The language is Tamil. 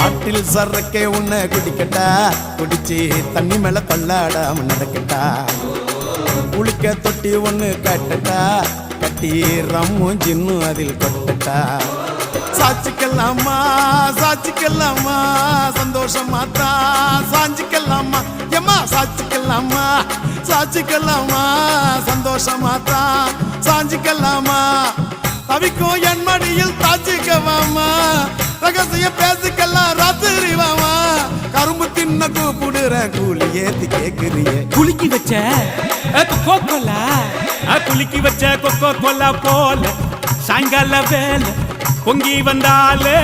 பாட்டில் சரக்கே உன்னை குடிக்கட்டா, குடிச்சு தண்ணி மேல தள்ளாடாம நடக்கட்டா. குளிக்க தொட்டி ஒண்ணு கட்டட்டா, கட்டி ரம்மும் ஜின்னும் அதில் கொட்டட்டா. சாச்சிக்கலாமா சாச்சிக்கலாமா சந்தோஷமாத்தா சாஞ்சிக்கலாமா எம்மா சாச்சிக்கலாமா சாச்சிக்கலாமா சந்தோஷமாத்தா சாஞ்சிக்கலாமா. தவிக்கும் என் மடியில் தாச்சிக்கவாமா, ரகசிய பேசிக்கலாம் ராத்திரி வாமா. கரும்பு தின்ன கூப்பிடுற கூலி ஏத்தி கேக்குறியே. குலுக்கி வச்ச கொக்கோ கோலா, குலுக்கி வச்ச கொக்கோ கோலா போல சாயங்கால வேலை பொங்கி வந்தாலே